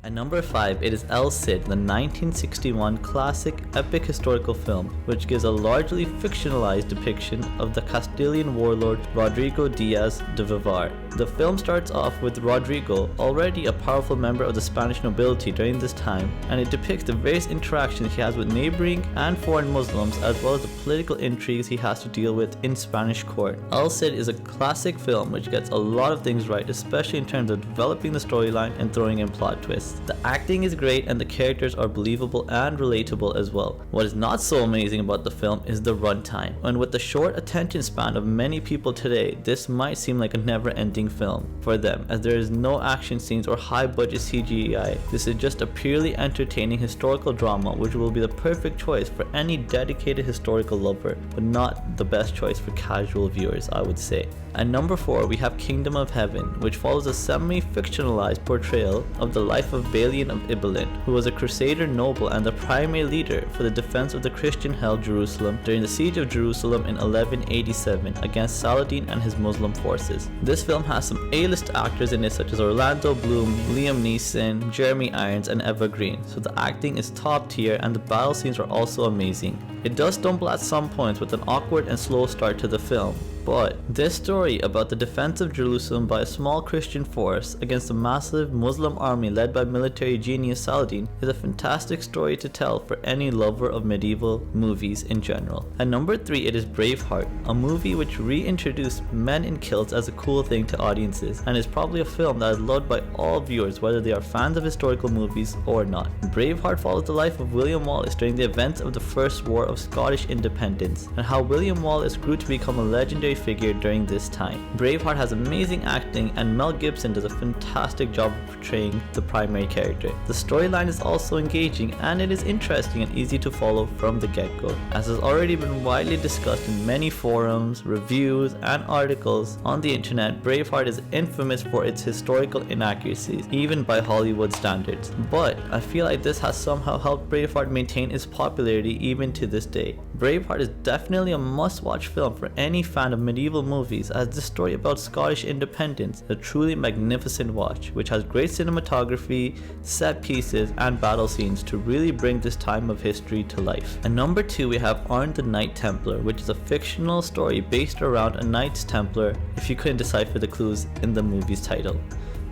At number 5, it is El Cid, the 1961 classic epic historical film, which gives a largely fictionalized depiction of the Castilian warlord Rodrigo Diaz de Vivar. The film starts off with Rodrigo, already a powerful member of the Spanish nobility during this time, and it depicts the various interactions he has with neighboring and foreign Muslims, as well as the political intrigues he has to deal with in Spanish court. El Cid is a classic film which gets a lot of things right, especially in terms of developing the storyline and throwing in plot twists. The acting is great and the characters are believable and relatable as well. What is not so amazing about the film is the runtime, and with the short attention span of many people today, this might seem like a never-ending film for them, as there is no action scenes or high-budget CGI. This is just a purely entertaining historical drama which will be the perfect choice for any dedicated historical lover, but not the best choice for casual viewers, I would say. At number 4, we have Kingdom of Heaven, which follows a semi-fictionalized portrayal of the life of Balian of Ibelin, who was a crusader noble and the primary leader for the defense of the Christian-held Jerusalem during the siege of Jerusalem in 1187 against Saladin and his Muslim forces. This film has some A-list actors in it such as Orlando Bloom, Liam Neeson, Jeremy Irons, and Eva Green, so the acting is top tier and the battle scenes are also amazing. It does stumble at some points with an awkward and slow start to the film, but this story about the defense of Jerusalem by a small Christian force against a massive Muslim army led by military genius Saladin is a fantastic story to tell for any lover of medieval movies in general. At number 3, it is Braveheart, a movie which reintroduced men in kilts as a cool thing to audiences, and is probably a film that is loved by all viewers whether they are fans of historical movies or not. Braveheart follows the life of William Wallace during the events of the First War of Scottish Independence, and how William Wallace grew to become a legendary figure during this time. Braveheart has amazing acting and Mel Gibson does a fantastic job of portraying the primary character. The storyline is also engaging and it is interesting and easy to follow from the get-go. As has already been widely discussed in many forums, reviews, and articles on the internet, Braveheart is infamous for its historical inaccuracies, even by Hollywood standards. But I feel like this has somehow helped Braveheart maintain its popularity even to this day. Braveheart is definitely a must-watch film for any fan of medieval movies, as this story about Scottish independence is a truly magnificent watch, which has great cinematography, set pieces, and battle scenes to really bring this time of history to life. At number 2, we have Arn the Knight Templar, which is a fictional story based around a Knight Templar, if you couldn't decipher the clues in the movie's title.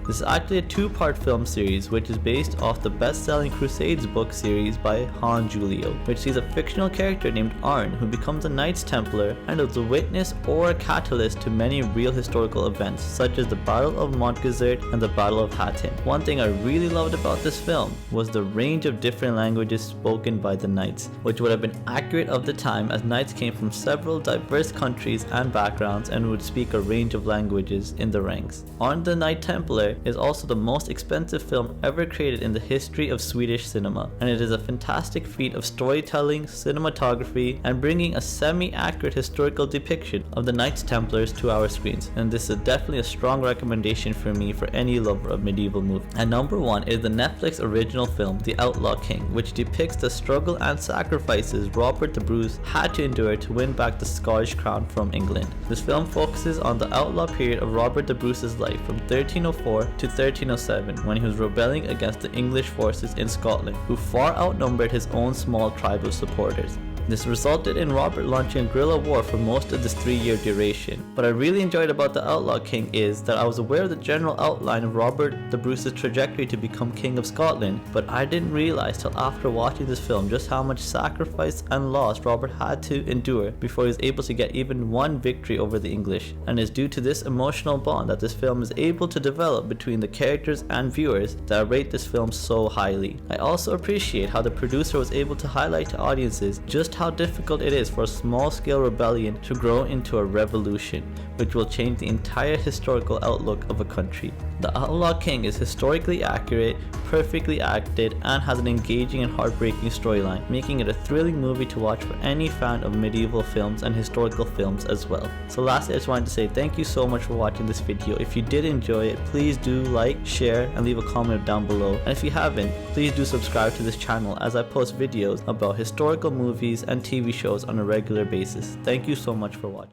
This is actually a 2-part film series which is based off the best-selling Crusades book series by Han Julio, which sees a fictional character named Arn who becomes a Knights Templar and is a witness or a catalyst to many real historical events such as the Battle of Montgazert and the Battle of Hattin. One thing I really loved about this film was the range of different languages spoken by the Knights, which would have been accurate of the time as Knights came from several diverse countries and backgrounds and would speak a range of languages in the ranks. Arn the Knight Templar is also the most expensive film ever created in the history of Swedish cinema, and it is a fantastic feat of storytelling, cinematography, and bringing a semi-accurate historical depiction of the Knights Templars to our screens, and this is definitely a strong recommendation for me for any lover of medieval movies. At number 1 is the Netflix original film The Outlaw King, which depicts the struggle and sacrifices Robert the Bruce had to endure to win back the Scottish crown from England. This film focuses on the outlaw period of Robert the Bruce's life from 1304 to 1307, when he was rebelling against the English forces in Scotland, who far outnumbered his own small tribe of supporters. This resulted in Robert launching a guerrilla war for most of this 3-year duration. What I really enjoyed about The Outlaw King is that I was aware of the general outline of Robert the Bruce's trajectory to become King of Scotland, but I didn't realize till after watching this film just how much sacrifice and loss Robert had to endure before he was able to get even one victory over the English, and it's due to this emotional bond that this film is able to develop between the characters and viewers that I rate this film so highly. I also appreciate how the producer was able to highlight to audiences just how difficult it is for a small-scale rebellion to grow into a revolution, which will change the entire historical outlook of a country. The Outlaw King is historically accurate, perfectly acted, and has an engaging and heartbreaking storyline, making it a thrilling movie to watch for any fan of medieval films and historical films as well. So lastly, I just wanted to say thank you so much for watching this video. If you did enjoy it, please do like, share, and leave a comment down below. And if you haven't, please do subscribe to this channel as I post videos about historical movies and TV shows on a regular basis. Thank you so much for watching.